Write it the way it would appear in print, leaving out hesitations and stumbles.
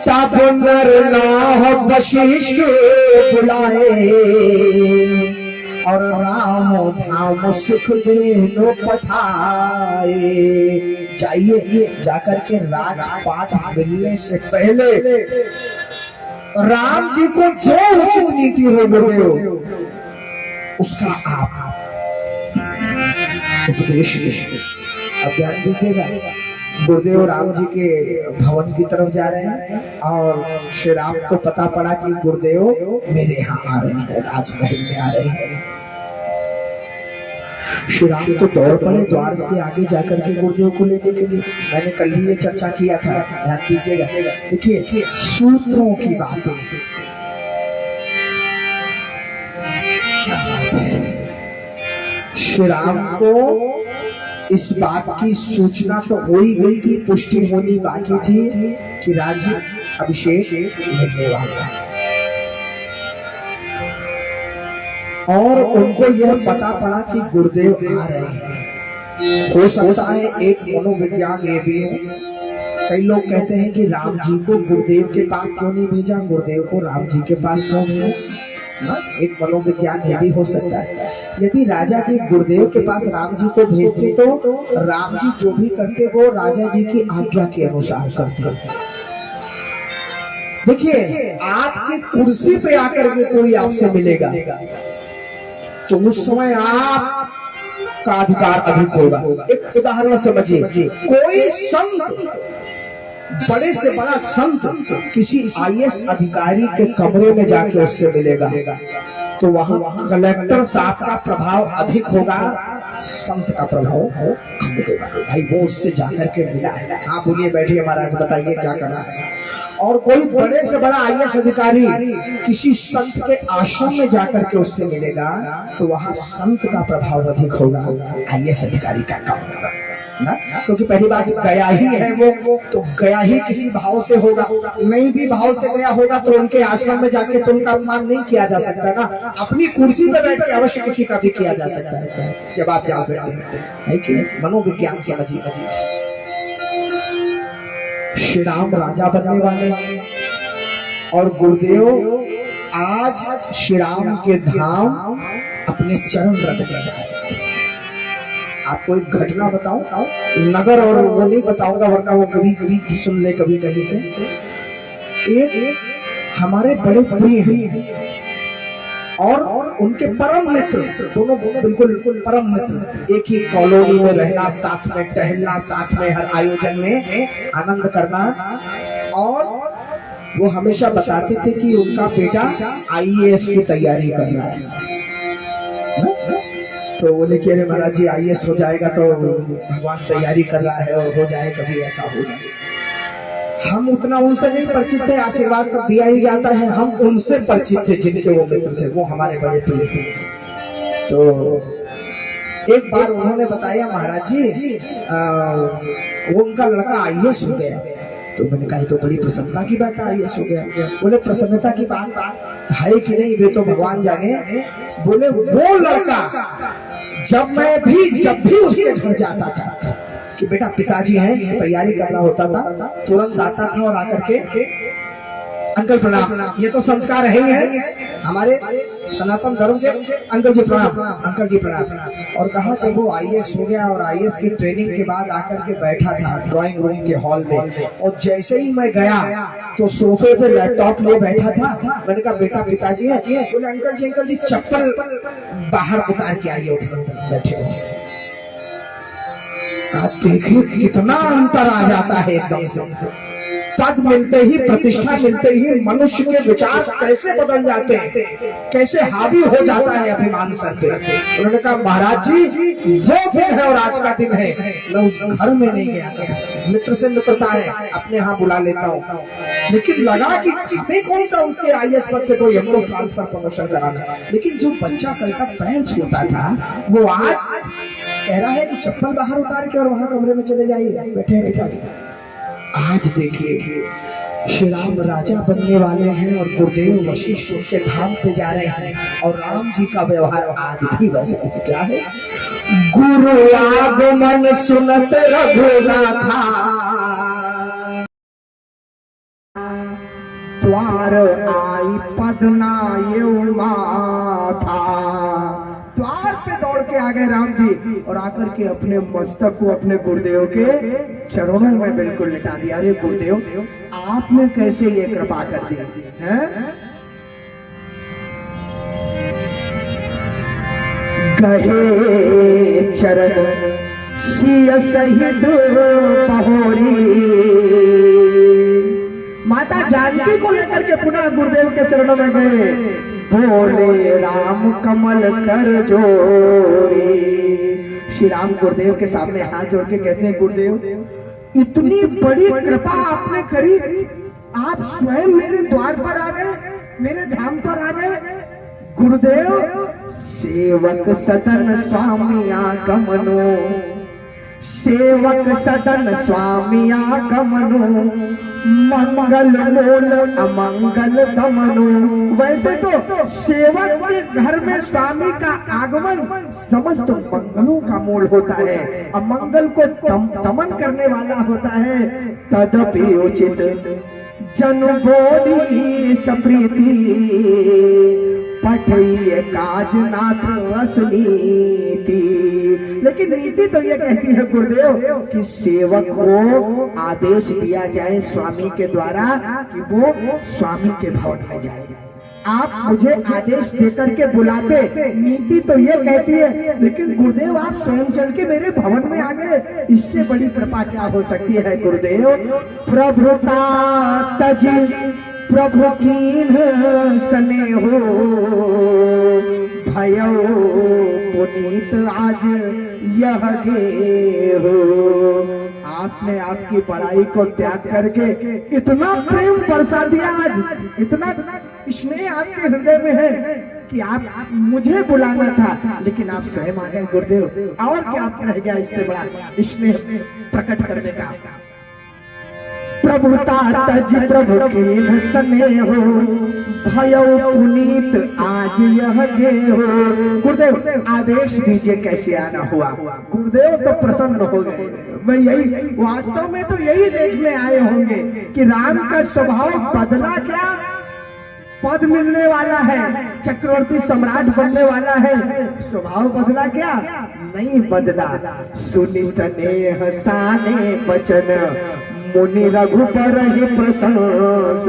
तब नर नाह वशिष्ठ बुलाए और राम धाम सुख देनो पठाए। जाइए, जाकर के राजपाट मिलने से पहले राम जी को जो उचित नीति हो गुरुदेव उसका आप उपदेश दें। अब ध्यान दीजिएगा, गुरुदेव राम जी के भवन की तरफ जा रहे हैं और श्री राम को पता पड़ा कि गुरुदेव मेरे यहाँ आ रहे हैं, राजमहल में आ रहे हैं। श्री राम तो दौड़ पड़े द्वार के आगे जाकर के गुरुदेव को लेने के लिए। मैंने कल भी ये चर्चा किया था, ध्यान दीजिएगा। देखिए सूत्रों की बातें, क्या बात है। श्री राम को इस बात की सूचना तो हो ही गई थी, पुष्टि होनी बाकी थी कि राज्य अभिषेक मिलने वाला है और उनको यह पता पड़ा कि गुरुदेव आ रहे हैं। हो सकता है एक मनोविज्ञान ये भी हो, कई लोग कहते हैं कि राम जी को गुरुदेव के पास क्यों नहीं भेजा, गुरुदेव को राम जी के पास क्यों भेजा। एक मनोविज्ञान ये भी हो सकता है। यदि राजा जी गुरुदेव के पास राम जी को भेजते तो राम जी जो भी करते वो राजा जी की आज्ञा के अनुसार करते। देखिए आपकी कुर्सी पे आकर के कोई आपसे मिलेगा तो उस समय आप का अधिकार अधिक होगा। एक उदाहरण समझिए, कोई संत, बड़े से बड़ा संत किसी आईएएस अधिकारी के कमरे में जाके उससे मिलेगा तो वहां कलेक्टर साहब का प्रभाव अधिक होगा, संत का प्रभाव कम होगा। भाई वो उससे जाकर के मिला है, हाँ बोलिए, बैठिए महाराज, बताइए क्या करना है। और कोई बड़े से बड़ा आईएएस अधिकारी किसी संत के आश्रम में जाकर के उससे मिलेगा तो वहां संत का प्रभाव अधिक होगा, आईएएस अधिकारी का कम होगा ना। क्योंकि पहली बात गया ही है वो, तो गया ही किसी भाव से होगा, नहीं भी भाव से गया होगा तो उनके आश्रम में जाके तो उनका अपमान नहीं किया जा सकता ना। अपनी कुर्सी पर बैठ के अवश्य किसी का भी किया जा सकता है जब आप जा सकते हैं कि मनोविज्ञान समझिए। श्री राम राजा बनने वाले और गुरुदेव आज श्री राम के धाम अपने चरण रख जा रहे हैं। आपको एक घटना बताऊं, नगर और वो नहीं बताऊंगा वरना वो कभी कभी सुन ले कभी कहीं से। एक हमारे बड़े प्रिय हैं और उनके परम मित्र, दोनों बिल्कुल परम मित्र, एक ही कॉलोनी में रहना, साथ में टहलना, साथ में हर आयोजन में आनंद करना। और वो हमेशा बताते थे कि उनका बेटा आईएएस की तैयारी कर रहा है। तो बोले कि अरे महाराज जी आईएएस हो जाएगा तो भगवान तैयारी कर रहा है और हो जाए, कभी ऐसा हो जाए। हम उतना उनसे नहीं परिचित थे, आशीर्वाद सब दिया ही जाता है, हम उनसे परिचित थे जिनके वो मित्र थे, वो हमारे बड़े प्रिय थे। तो एक बार उन्होंने बताया महाराज जी वो उनका लड़का आईएएस हो गया। तो मैंने कहा तो बड़ी प्रसन्नता की बात है, आईएएस हो गया। बोले प्रसन्नता की बात है कि नहीं वे तो भगवान जाने। बोले वो लड़का जब भी उसके घर जाता था कि बेटा पिताजी हैं, तैयारी करना होता था, तुरंत आता था और आकर के अंकल प्रणाम, ये तो संस्कार है ही है हमारे सनातन धर्म के, अंकल जी प्रणाम, अंकल जी प्रणाम। और कहा जब वो आईएएस हो गया और आईएएस की ट्रेनिंग के बाद आकर के बैठा था ड्राइंग रूम के हॉल में, और जैसे ही मैं गया तो सोफे पे लैपटॉप लिए बैठा था। मैंने कहा बेटा पिताजी है? बोले अंकल जी चप्पल बाहर उतार के आइए, उठकर बैठे। देखिए कितना अंतर आ जाता है एकदम से। पद मिलते ही, प्रतिष्ठा मिलते ही मनुष्य के विचार कैसे बदल जाते हैं, कैसे हावी हो जाता है अभिमान सर पे। उन्होंने कहा महाराज जी वो दिन है और आज का दिन है, मैं उस घर में नहीं गया, मित्र से मित्रता है, अपने यहाँ बुला लेता हूँ। लेकिन लगा कि हमें कौन सा उसके आईएएस पद से कोई हमको ट्रांसफर प्रमोशन कराना। लेकिन जो बच्चा कल तक पैर छूता था वो आज कह रहा है कि चप्पल बाहर उतार के और वहां कमरे में चले जाइए, बैठे पिताजी। आज देखिए श्री राम राजा बनने वाले हैं और गुरुदेव वशिष्ठ उनके धाम पे जा रहे हैं और राम जी का व्यवहार आज भी वैसा क्या है। गुरु आगमन सुनत रघुनाथा द्वार आई पदनाये माथा। द्वार पे दौड़ के आ गए राम जी और आकर के अपने मस्तक को अपने गुरुदेव के चरणों में बिल्कुल लिटा दिया। अरे गुरुदेव, आपने कैसे ये कृपा कर दी है? गहे चरण सिय सहित पहोरी। माता जानकी को लेकर के पुनः गुरुदेव के चरणों में गए, बोले राम कमल कर जोरी। श्री राम गुरुदेव के सामने हाथ जोड़ के कहते हैं, गुरुदेव इतनी बड़ी कृपा आपने करी, आप स्वयं मेरे द्वार पर आ गए, मेरे धाम पर आ गए। गुरुदेव सेवक सदन स्वामी आगमनो, सेवक सदन स्वामी आगमनो, मंगल मूल अमंगल दमनो। वैसे तो सेवक के घर में स्वामी का आगमन समस्त मंगलों का मूल होता है, अमंगल को दमन करने वाला होता है। तदपि उचित जन बोली सप्रीति, पठिए काजनाथ असनीति। लेकिन नीति तो ये कहती है गुरुदेव कि सेवक को आदेश दिया जाए स्वामी के द्वारा कि वो स्वामी के भवन में जाए। आप मुझे आदेश देकर के बुलाते, नीति तो ये कहती है, लेकिन गुरुदेव आप स्वयं चल के मेरे भवन में आ गए, इससे बड़ी कृपा क्या हो सकती है गुरुदेव? प्रभुता तज प्रभु कीन सने हो, भयो पुनीत आज यह गे हो। आपने आपकी बड़ाई को त्याग करके इतना प्रेम बरसा दिया, आज इतना स्नेह आपके हृदय में है कि आप मुझे बुलाना था, लेकिन आप स्वयं आ गए गुरुदेव। और क्या रह गया इससे बड़ा स्नेह प्रकट करने का? प्रभुता तज प्रभु के सने हो, भयो पुनीत आज यह गे हो। गुरुदेव आदेश दीजिए कैसे आना हुआ? गुरुदेव तो प्रसन्न हो गए। मैं यही वास्तव में तो यही देखने आए होंगे कि राम का स्वभाव बदला क्या? पद मिलने वाला है, चक्रवर्ती सम्राट बनने वाला है, स्वभाव बदला क्या? नहीं बदला। सुनि स्नेह साने बचन, मुनि रघुपर ही प्रशंस।